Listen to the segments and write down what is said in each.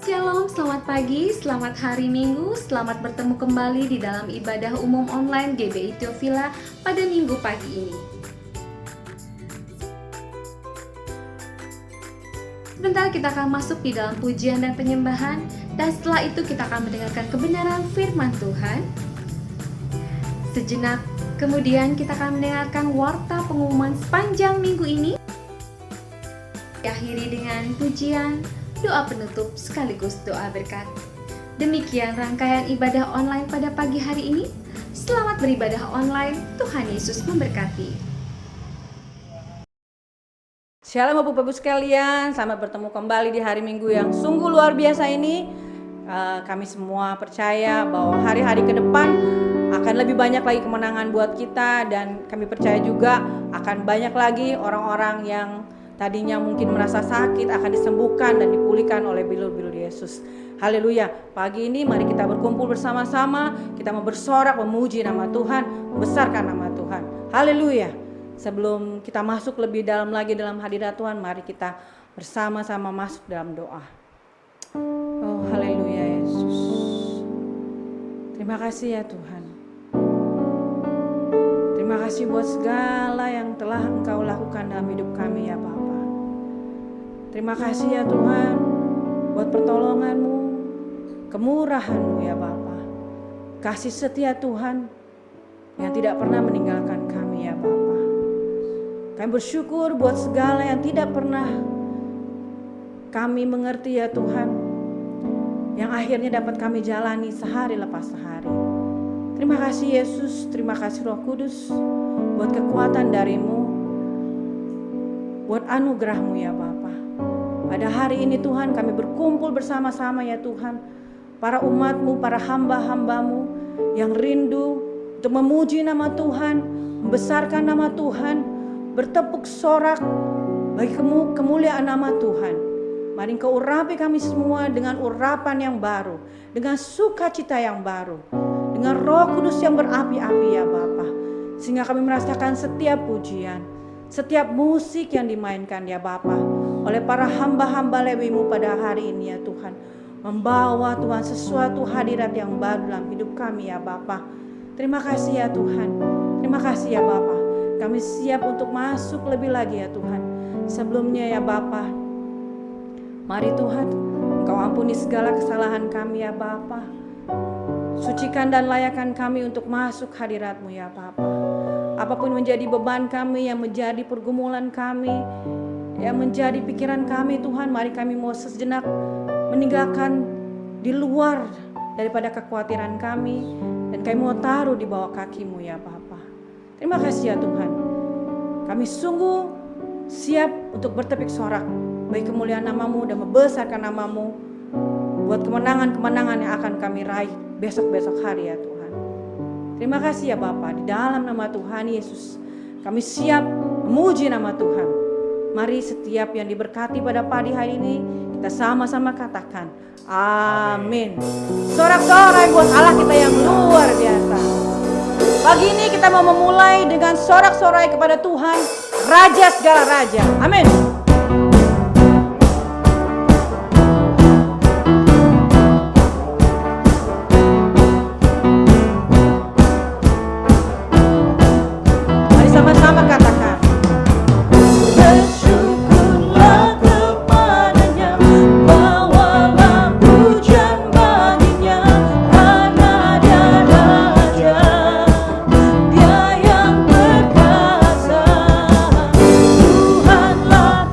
Shalom, selamat pagi, selamat hari Minggu, selamat bertemu kembali di dalam ibadah umum online GBI Theophila pada Minggu pagi ini. Sebentar kita akan masuk di dalam pujian dan penyembahan, dan setelah itu kita akan mendengarkan kebenaran firman Tuhan. Sejenak kemudian kita akan mendengarkan warta pengumuman sepanjang minggu ini. Diakhiri dengan pujian, doa penutup sekaligus doa berkat. Demikian rangkaian ibadah online pada pagi hari ini. Selamat beribadah online, Tuhan Yesus memberkati. Shalom Bapak-Ibu sekalian, selamat bertemu kembali di hari Minggu yang sungguh luar biasa ini. Kami semua percaya bahwa hari-hari ke depan akan lebih banyak lagi kemenangan buat kita, dan kami percaya juga akan banyak lagi orang-orang yang tadinya mungkin merasa sakit akan disembuhkan dan dipulihkan oleh bilur-bilur Yesus. Haleluya. Pagi ini mari kita berkumpul bersama-sama. Kita mau bersorak memuji nama Tuhan, membesarkan nama Tuhan. Haleluya. Sebelum kita masuk lebih dalam lagi dalam hadirat Tuhan, mari kita bersama-sama masuk dalam doa. Oh haleluya Yesus. Terima kasih ya Tuhan. Terima kasih buat segala yang telah Engkau lakukan dalam hidup kami ya Bapa. Terima kasih ya Tuhan buat pertolongan-Mu, kemurahan-Mu ya Bapa. Kasih setia Tuhan yang tidak pernah meninggalkan kami ya Bapa. Kami bersyukur buat segala yang tidak pernah kami mengerti ya Tuhan, yang akhirnya dapat kami jalani sehari lepas sehari. Terima kasih Yesus, terima kasih Roh Kudus buat kekuatan dari-Mu, buat anugerah-Mu ya Bapa. Pada hari ini Tuhan kami berkumpul bersama-sama ya Tuhan, para umat-Mu, para hamba-hamba-Mu yang rindu untuk memuji nama Tuhan, membesarkan nama Tuhan, bertepuk sorak bagi kemuliaan nama Tuhan. Mari Engkau urapi kami semua dengan urapan yang baru, dengan sukacita yang baru, dengan Roh Kudus yang berapi-api ya Bapa, sehingga kami merasakan setiap pujian, setiap musik yang dimainkan ya Bapa oleh para hamba-hamba Lewi-Mu pada hari ini ya Tuhan, membawa Tuhan sesuatu hadirat yang baru dalam hidup kami ya Bapa. Terima kasih ya Tuhan, terima kasih ya Bapa. Kami siap untuk masuk lebih lagi ya Tuhan. Sebelumnya ya Bapa, mari Tuhan Engkau ampuni segala kesalahan kami ya Bapa. Sucikan dan layakkan kami untuk masuk hadirat-Mu ya Bapa. Apapun menjadi beban kami, yang menjadi pergumulan kami, yang menjadi pikiran kami Tuhan, mari kami mau sejenak meninggalkan di luar daripada kekhawatiran kami, dan kami mau taruh di bawah kaki-Mu ya Bapa. Terima kasih ya Tuhan. Kami sungguh siap untuk bertepik sorak bagi kemuliaan nama-Mu dan membesarkan nama-Mu buat kemenangan-kemenangan yang akan kami raih besok-besok hari ya Tuhan. Terima kasih ya Bapa, di dalam nama Tuhan Yesus kami siap memuji nama Tuhan. Mari setiap yang diberkati pada pagi hari ini kita sama-sama katakan amin. Sorak-sorai buat Allah kita yang luar biasa. Pagi ini kita mau memulai dengan sorak-sorai kepada Tuhan, Raja segala raja. Amin. Tuhanlah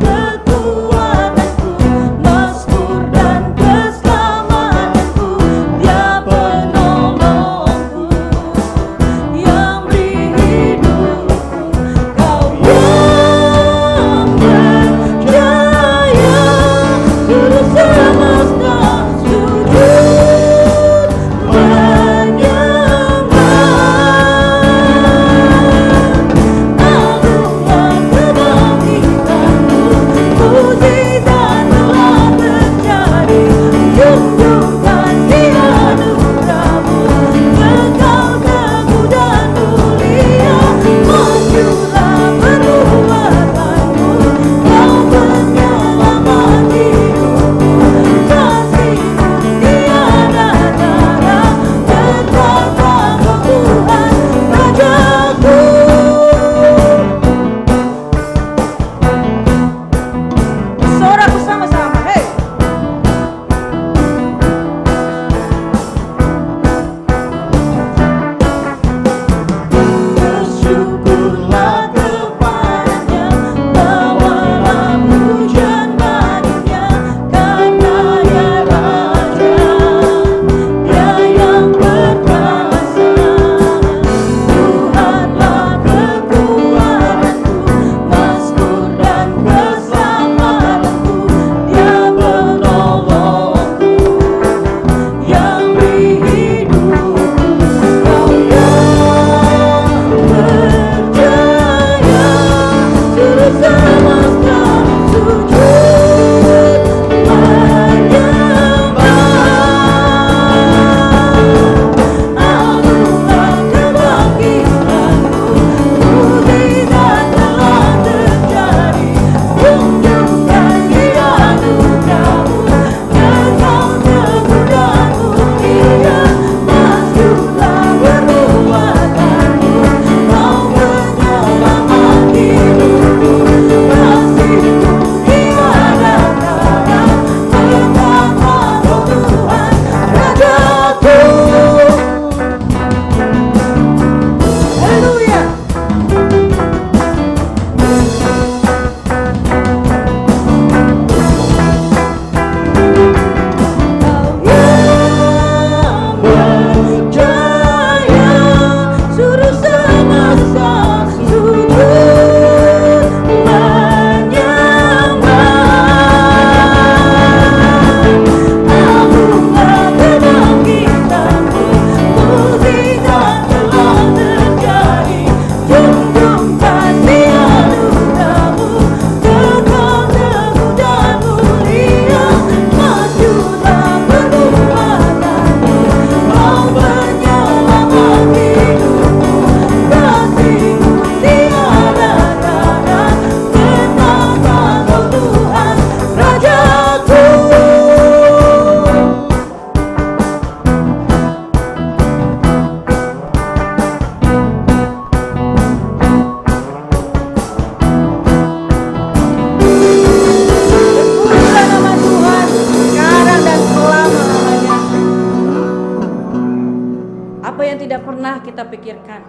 tidak pernah kita pikirkan.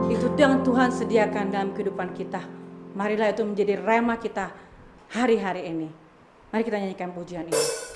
Itu yang Tuhan sediakan dalam kehidupan kita. Marilah itu menjadi rema kita hari-hari ini. Mari kita nyanyikan pujian ini.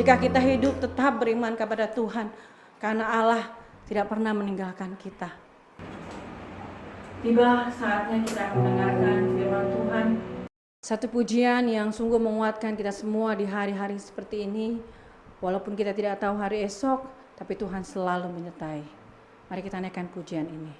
Jika kita hidup tetap beriman kepada Tuhan, karena Allah tidak pernah meninggalkan kita. Tiba saatnya kita akan mendengarkan firman Tuhan. Satu pujian yang sungguh menguatkan kita semua di hari-hari seperti ini. Walaupun kita tidak tahu hari esok, tapi Tuhan selalu menyertai. Mari kita naikkan pujian ini.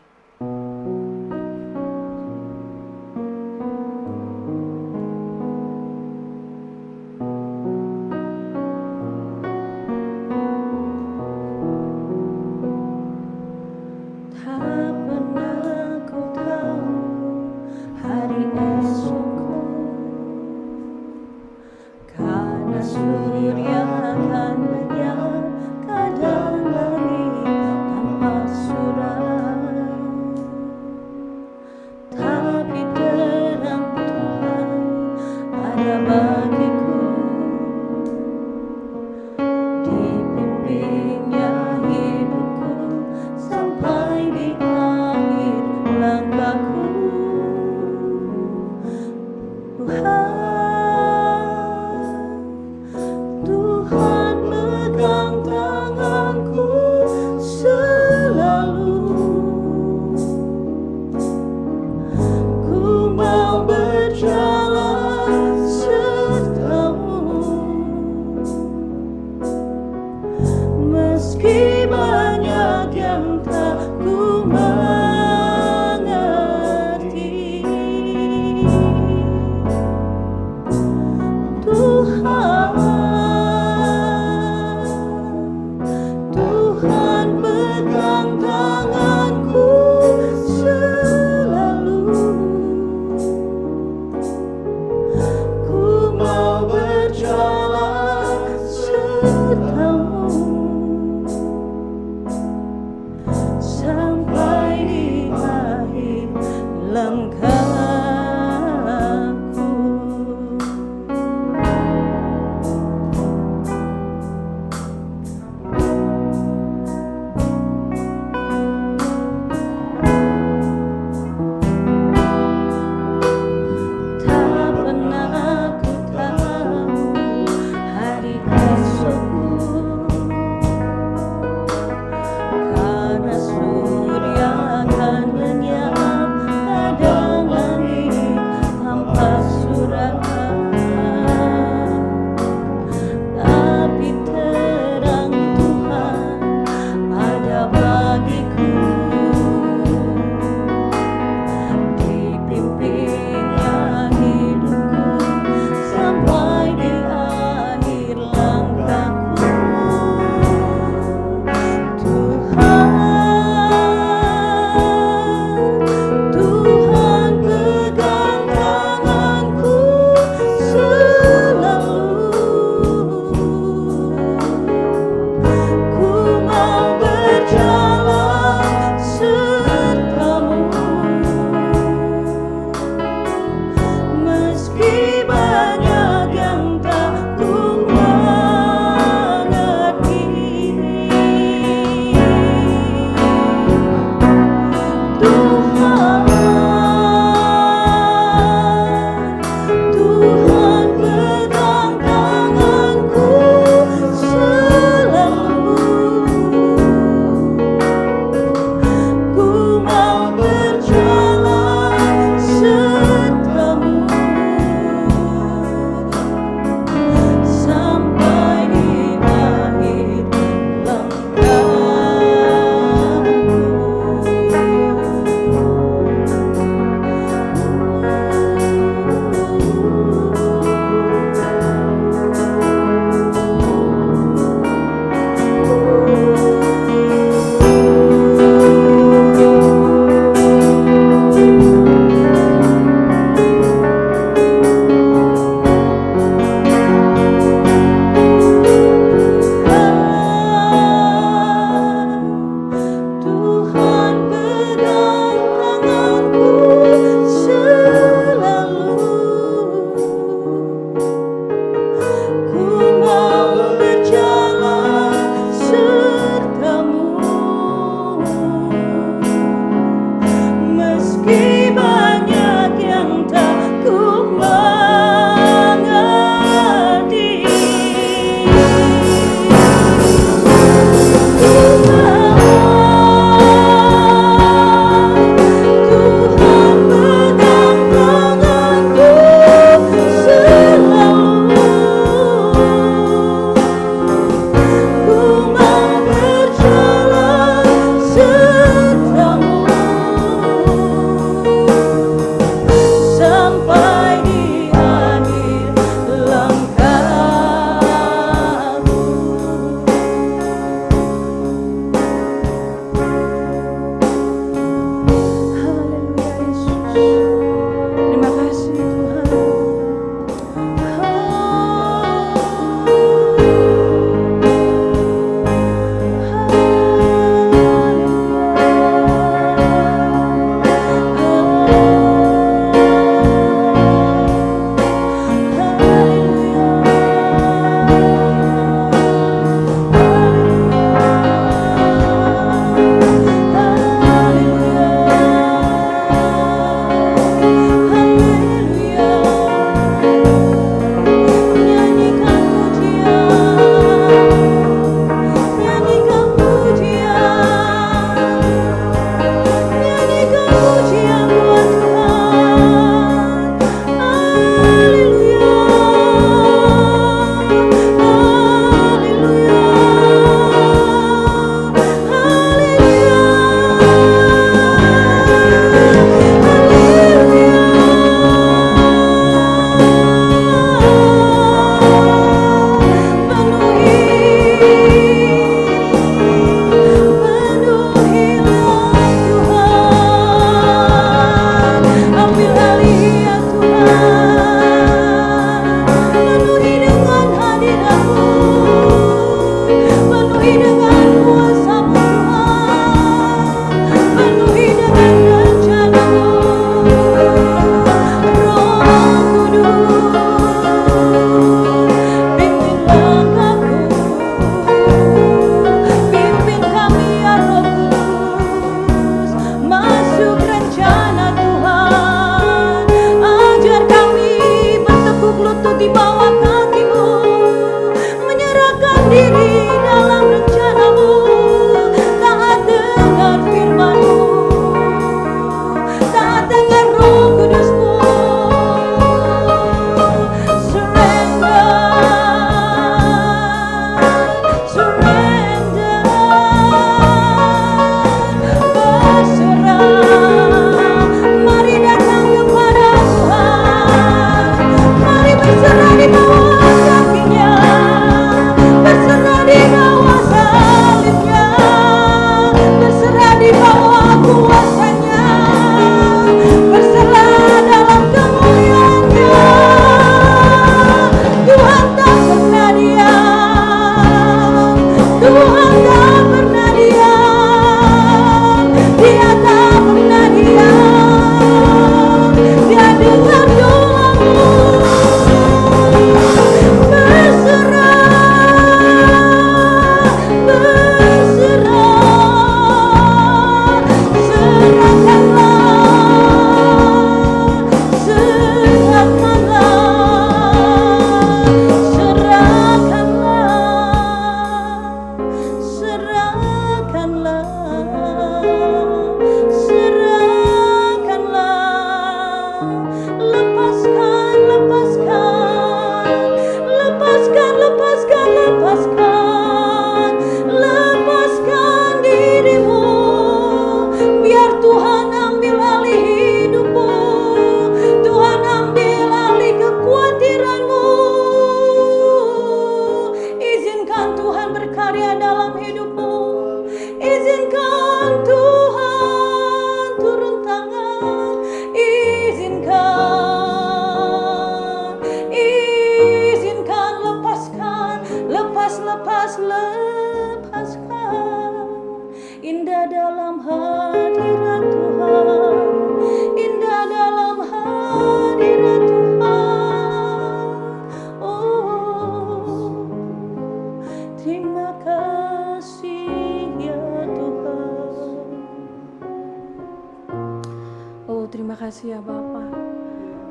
Bapa.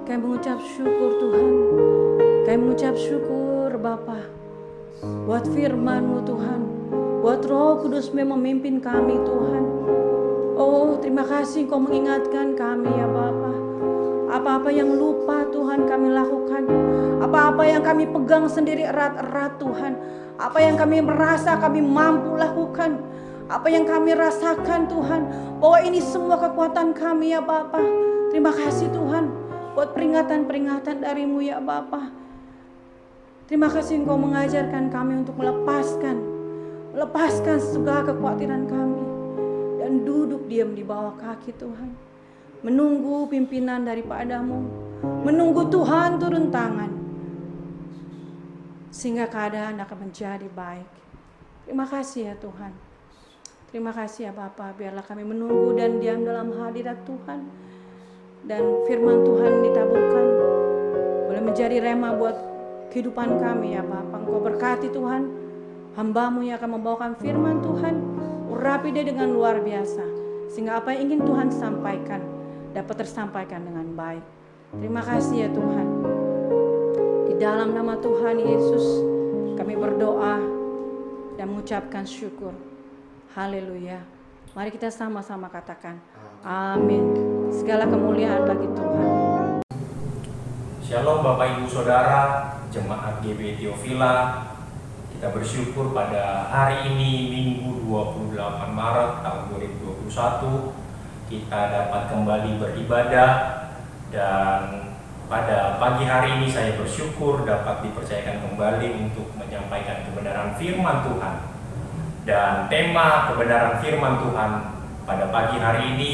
Kami mengucap syukur Tuhan. Kami mengucap syukur Bapa buat firman-Mu Tuhan, buat Roh Kudus yang memimpin kami Tuhan. Oh, terima kasih Kau mengingatkan kami ya Bapa. Apa-apa yang lupa Tuhan kami lakukan, apa-apa yang kami pegang sendiri erat-erat Tuhan, apa yang kami merasa kami mampu lakukan, apa yang kami rasakan Tuhan, bahwa ini semua kekuatan kami ya Bapa. Terima kasih Tuhan buat peringatan-peringatan dari-Mu ya Bapa. Terima kasih Engkau mengajarkan kami untuk melepaskan segala kekhawatiran kami dan duduk diam di bawah kaki Tuhan, menunggu pimpinan daripada-Mu, menunggu Tuhan turun tangan sehingga keadaan akan menjadi baik. Terima kasih ya Tuhan. Terima kasih ya Bapa, biarlah kami menunggu dan diam dalam hadirat Tuhan, dan firman Tuhan ditaburkan boleh menjadi rema buat kehidupan kami ya Bapa. Engkau berkati Tuhan hamba-Mu yang akan membawakan firman Tuhan, urapi dia dengan luar biasa sehingga apa yang ingin Tuhan sampaikan dapat tersampaikan dengan baik. Terima kasih ya Tuhan. Di dalam nama Tuhan Yesus kami berdoa dan mengucapkan syukur. Haleluya. Mari kita sama-sama katakan amin. Segala kemuliaan bagi Tuhan. Shalom Bapak Ibu Saudara Jemaat GB Theophila. Kita bersyukur pada hari ini Minggu 28 Maret tahun 2021 kita dapat kembali beribadah, dan pada pagi hari ini saya bersyukur dapat dipercayakan kembali untuk menyampaikan kebenaran firman Tuhan. Dan tema kebenaran firman Tuhan pada pagi hari ini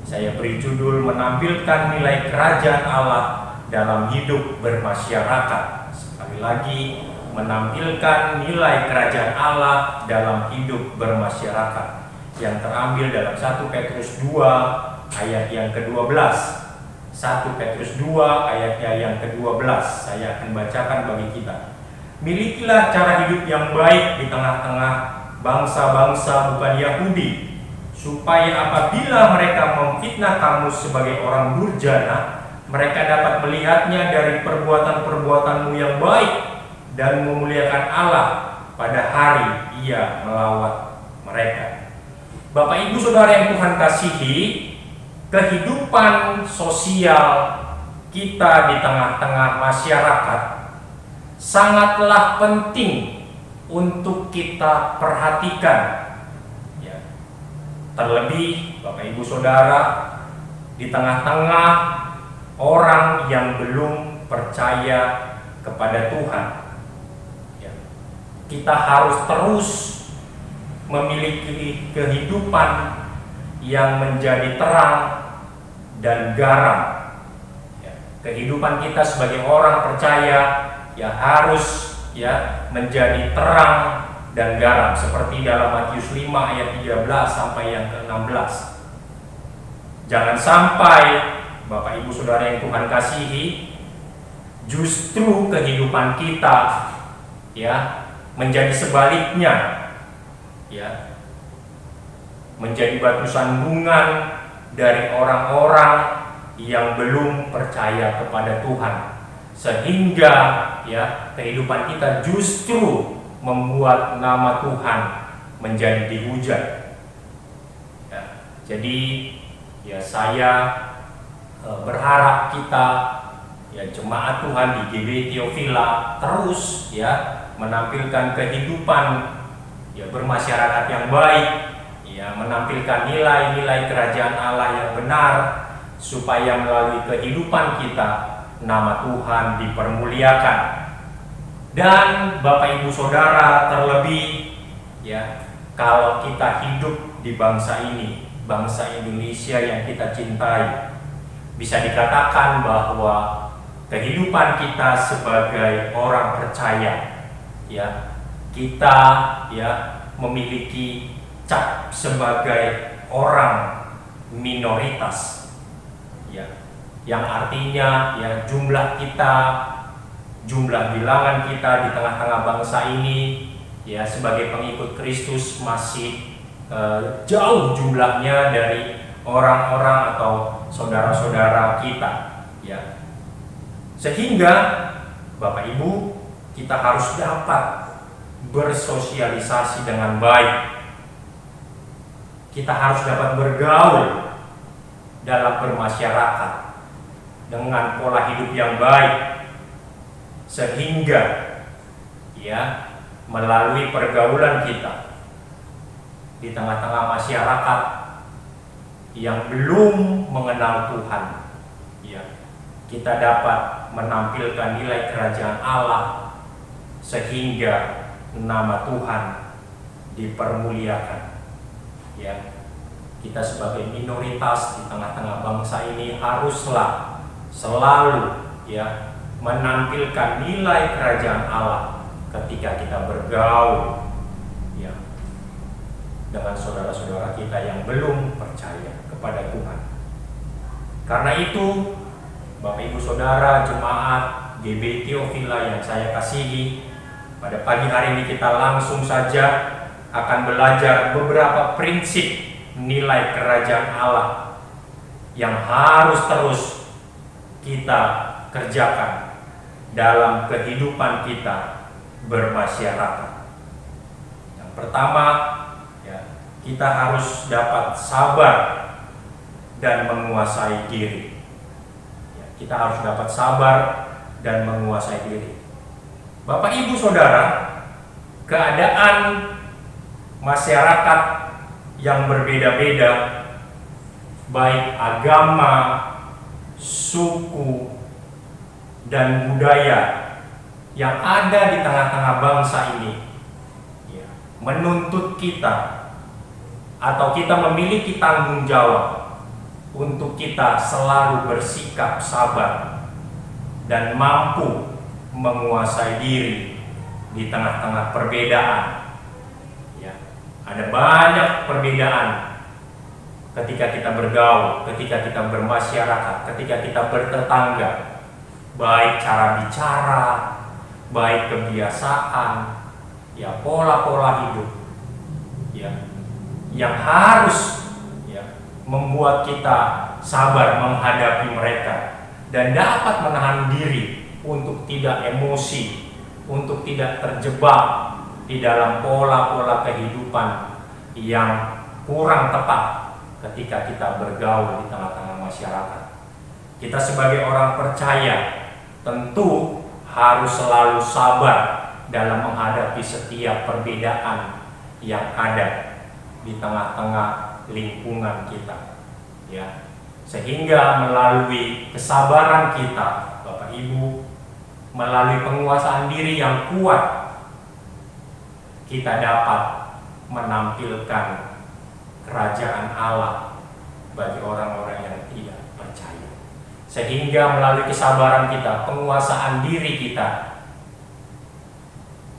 saya beri judul menampilkan nilai kerajaan Allah dalam hidup bermasyarakat. Sekali lagi, menampilkan nilai kerajaan Allah dalam hidup bermasyarakat, yang terambil dalam 1 Petrus 2 ayat yang ke-12. 1 Petrus 2 ayatnya yang ke-12 saya akan bacakan bagi kita. Milikilah cara hidup yang baik di tengah-tengah bangsa-bangsa bukan Yahudi, supaya apabila mereka memfitnah kamu sebagai orang durjana, mereka dapat melihatnya dari perbuatan-perbuatanmu yang baik dan memuliakan Allah pada hari Ia melawat mereka. Bapak Ibu Saudara yang Tuhan kasihi, kehidupan sosial kita di tengah-tengah masyarakat sangatlah penting untuk kita perhatikan. Ya. Terlebih Bapak Ibu Saudara, di tengah-tengah orang yang belum percaya kepada Tuhan, ya, kita harus terus memiliki kehidupan yang menjadi terang dan garam. Ya, kehidupan kita sebagai orang percaya ya harus ya menjadi terang dan garam, seperti dalam Matius 5 ayat 13 sampai yang ke-16. Jangan sampai Bapak Ibu Saudara yang Tuhan kasihi, justru kehidupan kita ya menjadi sebaliknya, ya menjadi batu sandungan dari orang-orang yang belum percaya kepada Tuhan, sehingga ya kehidupan kita justru membuat nama Tuhan menjadi dihujat. Ya, jadi ya saya berharap kita ya jemaat Tuhan di GB Theophila terus ya menampilkan kehidupan ya bermasyarakat yang baik, ya menampilkan nilai-nilai kerajaan Allah yang benar, supaya melalui kehidupan kita nama Tuhan dipermuliakan. Dan Bapak Ibu Saudara, terlebih ya kalau kita hidup di bangsa ini, bangsa Indonesia yang kita cintai, bisa dikatakan bahwa kehidupan kita sebagai orang percaya ya kita ya memiliki cap sebagai orang minoritas, ya, yang artinya ya jumlah kita, jumlah bilangan kita di tengah-tengah bangsa ini ya sebagai pengikut Kristus masih jauh jumlahnya dari orang-orang atau saudara-saudara kita, ya. Sehingga Bapak Ibu, kita harus dapat bersosialisasi dengan baik. Kita harus dapat bergaul dalam bermasyarakat dengan pola hidup yang baik, sehingga ya melalui pergaulan kita di tengah-tengah masyarakat yang belum mengenal Tuhan, ya, kita dapat menampilkan nilai kerajaan Allah sehingga nama Tuhan dipermuliakan. Ya, kita sebagai minoritas di tengah-tengah bangsa ini haruslah selalu ya menampilkan nilai kerajaan Allah ketika kita bergaul ya dengan saudara-saudara kita yang belum percaya kepada Tuhan. Karena itu, Bapak Ibu Saudara jemaat GBTO Villa yang saya kasihi, pada pagi hari ini kita langsung saja akan belajar beberapa prinsip nilai kerajaan Allah yang harus terus kita kerjakan dalam kehidupan kita bermasyarakat. Yang pertama, ya, kita harus dapat sabar dan menguasai diri. Ya, kita harus dapat sabar dan menguasai diri. Bapak Ibu Saudara, keadaan masyarakat yang berbeda-beda, baik agama, suku, dan budaya yang ada di tengah-tengah bangsa ini ya, menuntut kita atau kita memiliki tanggung jawab untuk kita selalu bersikap sabar dan mampu menguasai diri di tengah-tengah perbedaan. Ya, ada banyak perbedaan ketika kita bergaul, ketika kita bermasyarakat, ketika kita bertetangga, baik cara bicara, baik kebiasaan, ya pola-pola hidup, ya yang harus ya membuat kita sabar menghadapi mereka dan dapat menahan diri untuk tidak emosi, untuk tidak terjebak di dalam pola-pola kehidupan yang kurang tepat ketika kita bergaul di tengah-tengah masyarakat. Kita sebagai orang percaya tentu harus selalu sabar dalam menghadapi setiap perbedaan yang ada di tengah-tengah lingkungan kita, ya. Sehingga melalui kesabaran kita, Bapak Ibu, melalui penguasaan diri yang kuat, kita dapat menampilkan kerajaan Allah bagi orang-orang yang tidak percaya. Sehingga melalui kesabaran kita, penguasaan diri kita,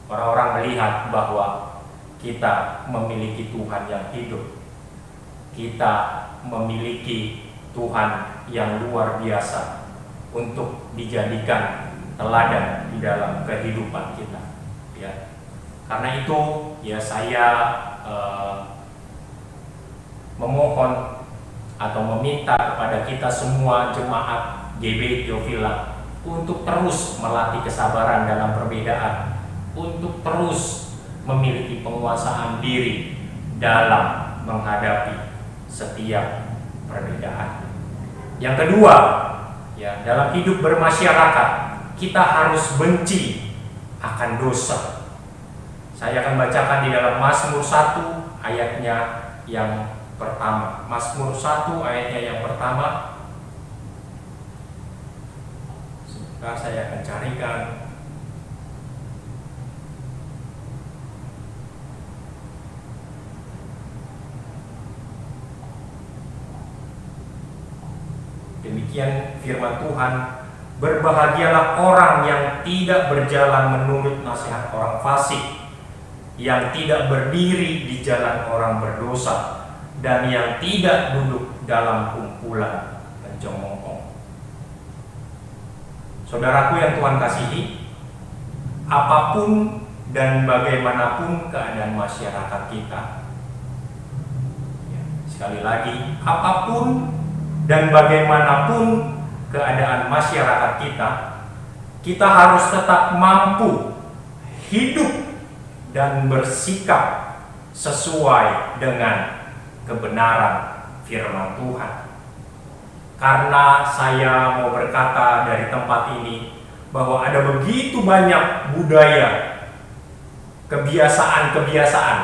orang-orang melihat bahwa kita memiliki Tuhan yang hidup, kita memiliki Tuhan yang luar biasa untuk dijadikan teladan di dalam kehidupan kita, ya. Karena itu, ya saya memohon atau meminta kepada kita semua jemaat GBTO Villa untuk terus melatih kesabaran dalam perbedaan, untuk terus memiliki penguasaan diri dalam menghadapi setiap perbedaan. Yang kedua, ya, dalam hidup bermasyarakat kita harus benci akan dosa. Saya akan bacakan di dalam Mazmur 1 ayatnya yang pertama. Mazmur 1 ayatnya yang pertama. Sebentar saya akan carikan. Demikian firman Tuhan, berbahagialah orang yang tidak berjalan menurut nasihat orang fasik, yang tidak berdiri di jalan orang berdosa, dan yang tidak duduk dalam kumpulan pencongkong. Saudaraku yang Tuhan kasihi, apapun dan bagaimanapun keadaan masyarakat kita, Sekali lagi, apapun dan bagaimanapun keadaan masyarakat kita, kita harus tetap mampu hidup dan bersikap sesuai dengan kebenaran firman Tuhan. Karena saya mau berkata dari tempat ini bahwa ada begitu banyak budaya, kebiasaan-kebiasaan,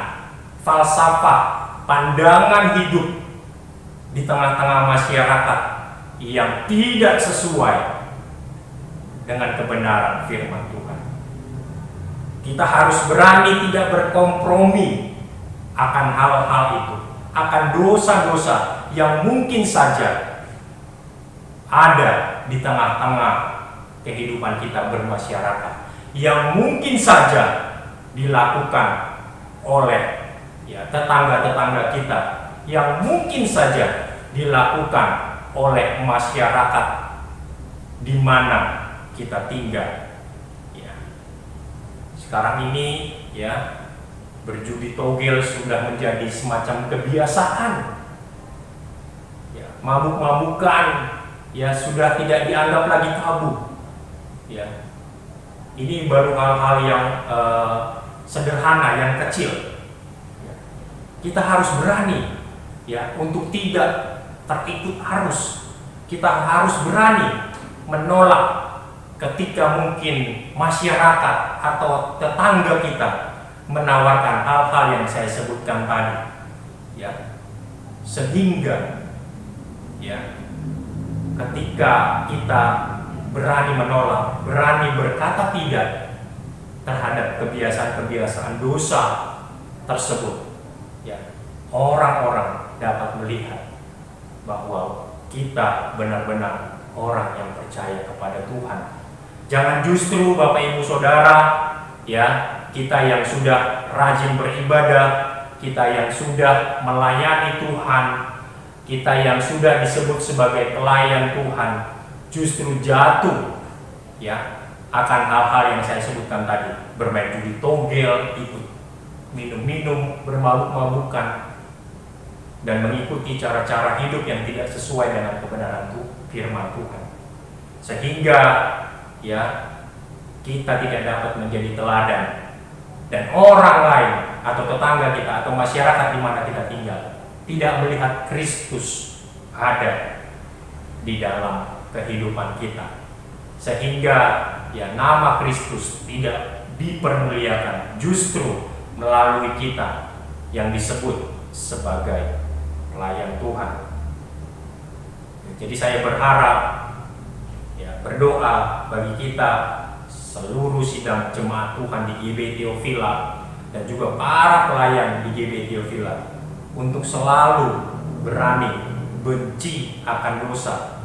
falsafah, pandangan hidup di tengah-tengah masyarakat yang tidak sesuai dengan kebenaran firman Tuhan. Kita harus berani tidak berkompromi akan hal-hal itu, akan dosa-dosa yang mungkin saja ada di tengah-tengah kehidupan kita bermasyarakat, yang mungkin saja dilakukan oleh tetangga-tetangga kita, yang mungkin saja dilakukan oleh masyarakat di mana kita tinggal. Sekarang ini berjudi togel sudah menjadi semacam kebiasaan. Mabuk-mabukan sudah tidak dianggap lagi tabu. Ini baru hal-hal yang sederhana, yang kecil. Kita harus berani untuk tidak terikut arus. Kita harus berani menolak ketika mungkin masyarakat atau tetangga kita menawarkan hal-hal yang saya sebutkan tadi. Sehingga ketika kita berani menolak, berani berkata tidak terhadap kebiasaan-kebiasaan dosa tersebut, orang-orang dapat melihat bahwa kita benar-benar orang yang percaya kepada Tuhan. Jangan justru Bapak Ibu Saudara, kita yang sudah rajin beribadah, kita yang sudah melayani Tuhan, kita yang sudah disebut sebagai pelayan Tuhan, justru jatuh akan hal-hal yang saya sebutkan tadi, bermain judi togel, ikut minum-minum, bermabuk-mabukan, dan mengikuti cara-cara hidup yang tidak sesuai dengan kebenaran firman Tuhan. Sehingga kita tidak dapat menjadi teladan, dan orang lain atau tetangga kita atau masyarakat di mana kita tinggal tidak melihat Kristus ada di dalam kehidupan kita, sehingga nama Kristus tidak dipermuliakan justru melalui kita yang disebut sebagai pelayan Tuhan. Jadi saya berharap, berdoa bagi kita seluruh sidang jemaat Tuhan di GB Theophila dan juga para pelayan di GB Theophila untuk selalu berani benci akan dosa,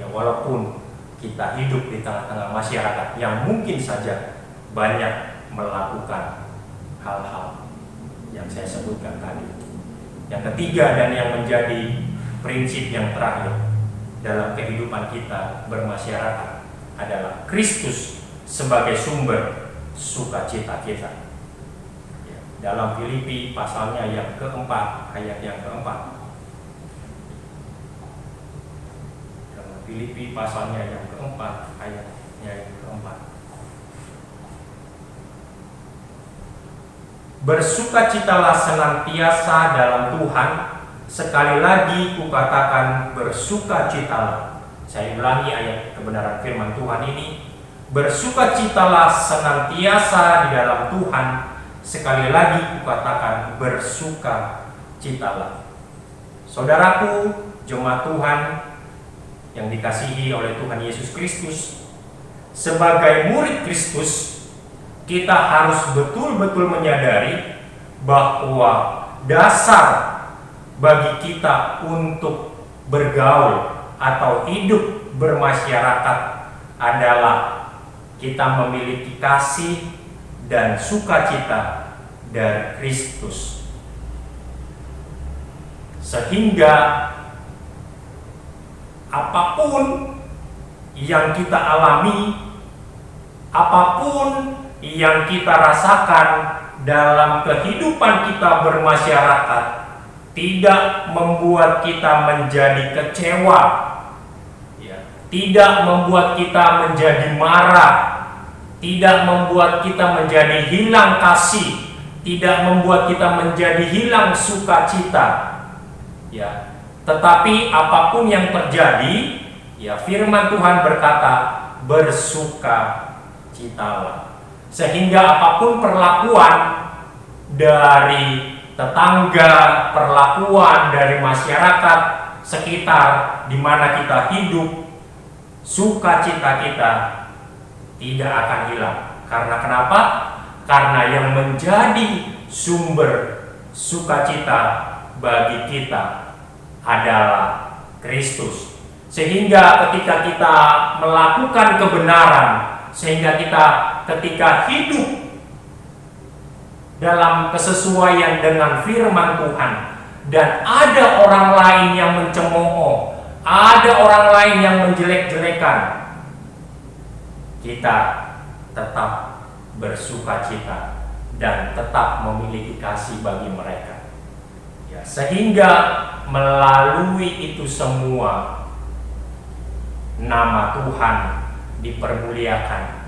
walaupun kita hidup di tengah-tengah masyarakat yang mungkin saja banyak melakukan hal-hal yang saya sebutkan tadi. Yang ketiga dan yang menjadi prinsip yang terakhir dalam kehidupan kita bermasyarakat adalah Kristus sebagai sumber sukacita kita. Dalam Filipi pasalnya yang keempat, ayat yang keempat. Dalam Filipi pasalnya yang keempat, ayatnya yang keempat. Bersukacitalah senantiasa dalam Tuhan. Sekali lagi kukatakan bersukacitalah. Saya ulangi ayat kebenaran firman Tuhan ini. Bersukacitalah senantiasa di dalam Tuhan. Sekali lagi kukatakan bersukacitalah. Saudaraku, jemaat Tuhan yang dikasihi oleh Tuhan Yesus Kristus, sebagai murid Kristus, kita harus betul-betul menyadari bahwa dasar bagi kita untuk bergaul atau hidup bermasyarakat adalah kita memiliki kasih dan sukacita dari Kristus. Sehingga apapun yang kita alami, apapun yang kita rasakan dalam kehidupan kita bermasyarakat, tidak membuat kita menjadi kecewa, ya, tidak membuat kita menjadi marah, tidak membuat kita menjadi hilang kasih, tidak membuat kita menjadi hilang sukacita, ya. Tetapi apapun yang terjadi, ya, firman Tuhan berkata, bersukacitalah. Sehingga apapun perlakuan dari tetangga, perlakuan dari masyarakat sekitar di mana kita hidup, sukacita kita tidak akan hilang. Karena kenapa? Karena yang menjadi sumber sukacita bagi kita adalah Kristus. Sehingga ketika kita melakukan kebenaran, sehingga kita ketika hidup dalam kesesuaian dengan firman Tuhan, dan ada orang lain yang mencemooh, ada orang lain yang menjelek-jelekan, kita tetap bersukacita dan tetap memiliki kasih bagi mereka, ya, sehingga melalui itu semua nama Tuhan dipermuliakan.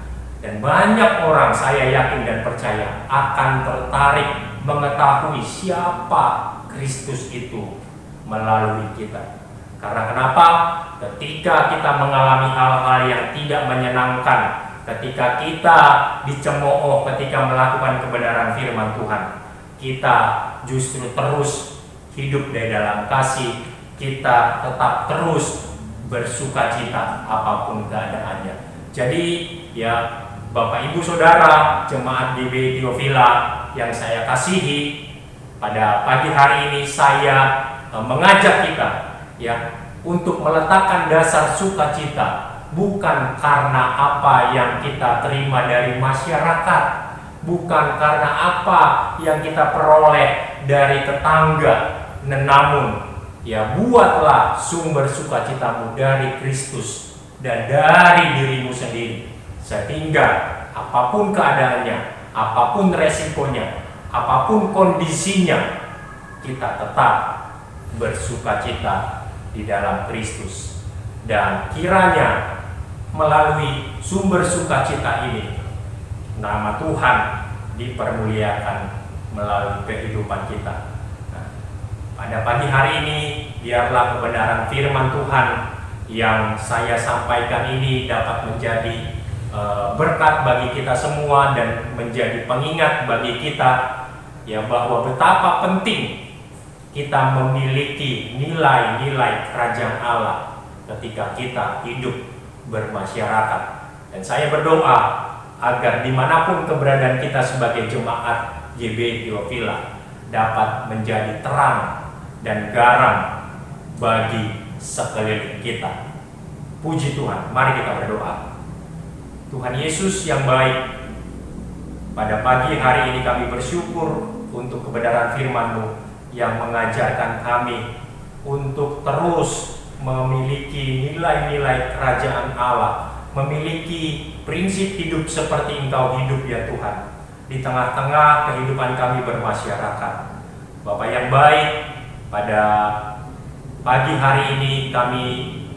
Dan banyak orang, saya yakin dan percaya, akan tertarik mengetahui siapa Kristus itu melalui kita. Karena kenapa? Ketika kita mengalami hal-hal yang tidak menyenangkan, ketika kita dicemooh, ketika melakukan kebenaran firman Tuhan, kita justru terus hidup di dalam kasih, kita tetap terus bersukacita apapun keadaannya. Jadi, ya, Bapak Ibu Saudara jemaat GBI Theophila yang saya kasihi, pada pagi hari ini saya mengajak kita, ya, untuk meletakkan dasar sukacita bukan karena apa yang kita terima dari masyarakat, bukan karena apa yang kita peroleh dari tetangga, namun, ya, buatlah sumber sukacitamu dari Kristus dan dari dirimu sendiri. Sehingga apapun keadaannya, apapun resikonya, apapun kondisinya, kita tetap bersukacita di dalam Kristus. Dan kiranya melalui sumber sukacita ini, nama Tuhan dipermuliakan melalui kehidupan kita. Nah, pada pagi hari ini, biarlah kebenaran firman Tuhan yang saya sampaikan ini dapat menjadi berkat bagi kita semua dan menjadi pengingat bagi kita, ya, bahwa betapa penting kita memiliki nilai-nilai kerajaan Allah ketika kita hidup bermasyarakat. Dan saya berdoa agar dimanapun keberadaan kita sebagai jemaat GBI Theophila dapat menjadi terang dan garam bagi sekeliling kita. Puji Tuhan, mari kita berdoa. Tuhan Yesus yang baik, pada pagi hari ini kami bersyukur untuk kebenaran firman-Mu yang mengajarkan kami untuk terus memiliki nilai-nilai kerajaan Allah, memiliki prinsip hidup seperti Engkau hidup, ya Tuhan, di tengah-tengah kehidupan kami bermasyarakat. Bapak yang baik, pada pagi hari ini kami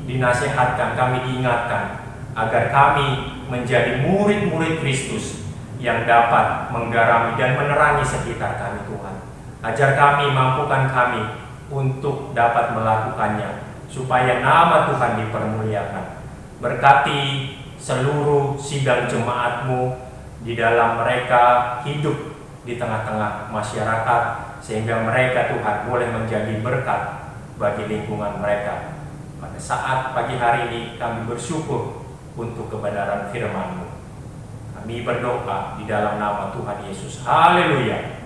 dinasihatkan, kami diingatkan agar kami menjadi murid-murid Kristus yang dapat menggarami dan menerangi sekitar kami, Tuhan. Ajar kami, mampukan kami untuk dapat melakukannya, supaya nama Tuhan dipermuliakan. Berkati seluruh sidang jemaat-Mu di dalam mereka hidup di tengah-tengah masyarakat, sehingga mereka, Tuhan, boleh menjadi berkat bagi lingkungan mereka. Pada saat pagi hari ini kami bersyukur untuk kebenaran firman-Mu. Kami berdoa di dalam nama Tuhan Yesus. Haleluya.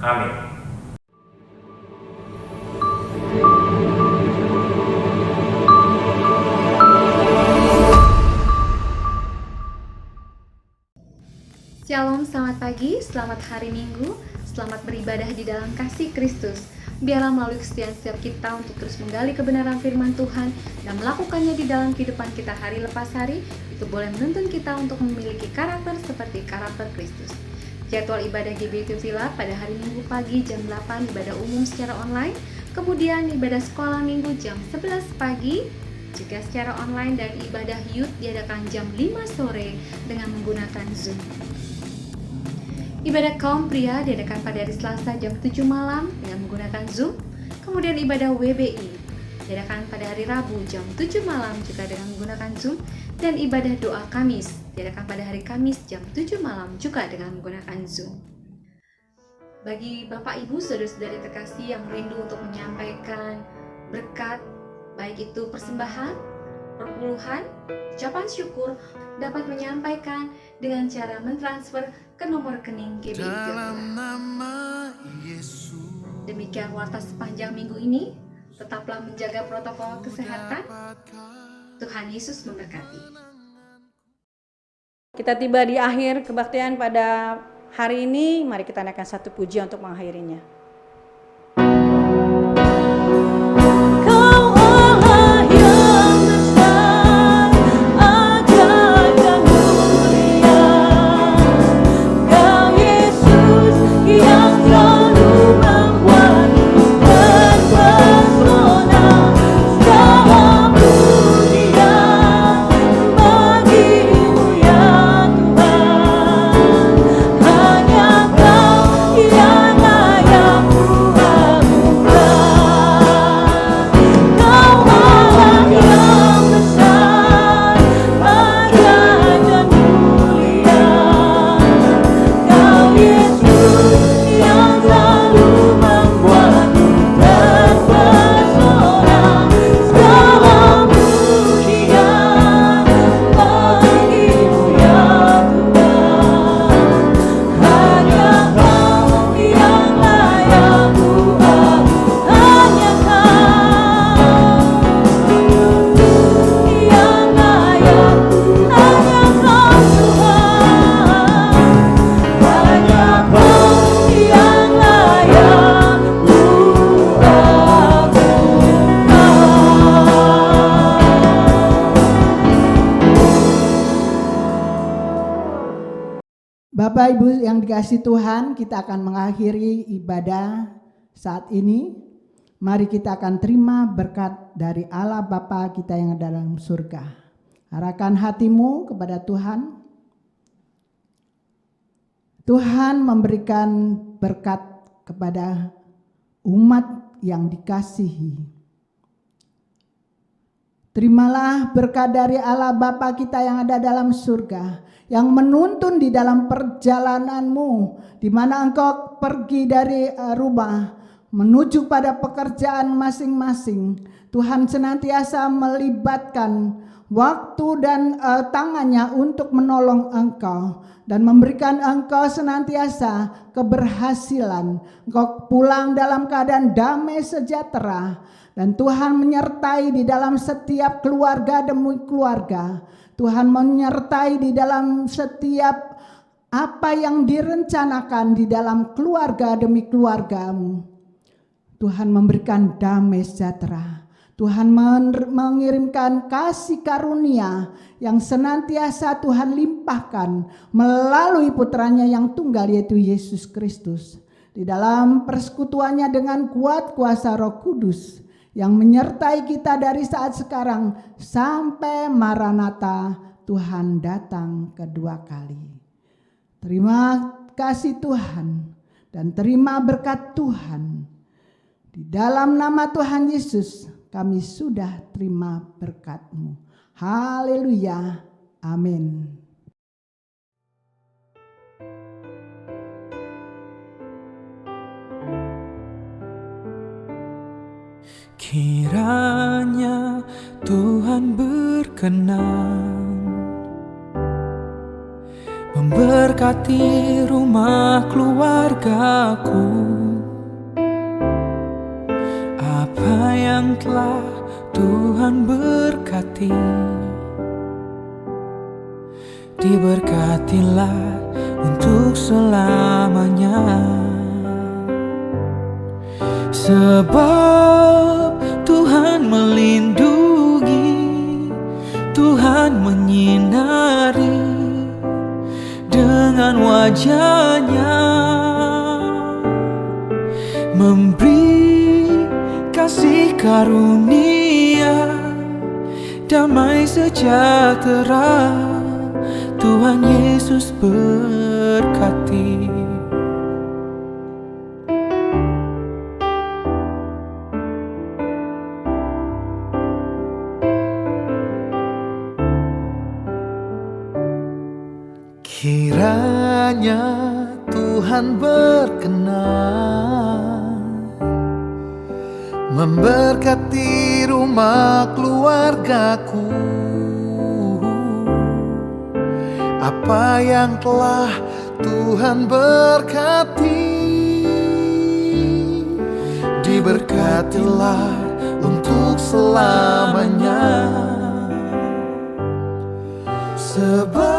Amin. Shalom, selamat pagi, selamat hari Minggu, selamat beribadah di dalam kasih Kristus. Biarlah melalui kesetiaan setiap kita untuk terus menggali kebenaran firman Tuhan dan melakukannya di dalam kehidupan kita hari lepas hari, itu boleh menuntun kita untuk memiliki karakter seperti karakter Kristus. Jadwal ibadah GBIT Villa pada hari Minggu pagi jam 8 ibadah umum secara online, kemudian ibadah sekolah minggu jam 11 pagi juga secara online, dan ibadah youth diadakan jam 5 sore dengan menggunakan Zoom. Ibadah kaum pria diadakan pada hari Selasa jam 7 malam dengan menggunakan Zoom, kemudian ibadah WBI diadakan pada hari Rabu jam 7 malam juga dengan menggunakan Zoom, dan ibadah doa Kamis diadakan pada hari Kamis jam 7 malam juga dengan menggunakan Zoom. Bagi Bapak Ibu saudara-saudari terkasih yang rindu untuk menyampaikan berkat, baik itu persembahan, perpuluhan, ucapan syukur, dapat menyampaikan dengan cara mentransfer ke nomor rekening GBIT Villa. Demikian warta sepanjang minggu ini. Tetaplah menjaga protokol kesehatan. Tuhan Yesus memberkati. Kita tiba di akhir kebaktian pada hari ini. Mari kita naikkan satu puji untuk mengakhirinya. Bapak Ibu yang dikasihi Tuhan, kita akan mengakhiri ibadah saat ini. Mari kita akan terima berkat dari Allah Bapa kita yang ada dalam surga. Arahkan hatimu kepada Tuhan. Tuhan memberikan berkat kepada umat yang dikasihi. Terimalah berkat dari Allah Bapa kita yang ada dalam surga, yang menuntun di dalam perjalananmu, di mana engkau pergi dari rumah menuju pada pekerjaan masing-masing. Tuhan senantiasa melibatkan waktu dan tangannya untuk menolong engkau dan memberikan engkau senantiasa keberhasilan. Engkau pulang dalam keadaan damai sejahtera, dan Tuhan menyertai di dalam setiap keluarga demi keluarga. Tuhan menyertai di dalam setiap apa yang direncanakan di dalam keluarga demi keluargamu. Tuhan memberikan damai sejahtera. Tuhan mengirimkan kasih karunia yang senantiasa Tuhan limpahkan melalui putranya yang tunggal, yaitu Yesus Kristus. Di dalam persekutuannya dengan kuat kuasa Roh Kudus yang menyertai kita dari saat sekarang sampai Maranatha, Tuhan datang kedua kali. Terima kasih Tuhan dan terima berkat Tuhan. Di dalam nama Tuhan Yesus kami sudah terima berkat-Mu. Haleluya. Amin. Kiranya Tuhan berkenan memberkati rumah keluargaku. Apa yang telah Tuhan berkati, diberkatilah untuk selamanya. Sebab Tuhan melindungi, Tuhan menyinari dengan dengan wajahnya, memberi kasih karunia, damai sejahtera. Tuhan Yesus berkati. Kiranya Tuhan berkenan memberkati rumah keluargaku. Apa yang telah Tuhan berkati, diberkatilah untuk selamanya. Sebab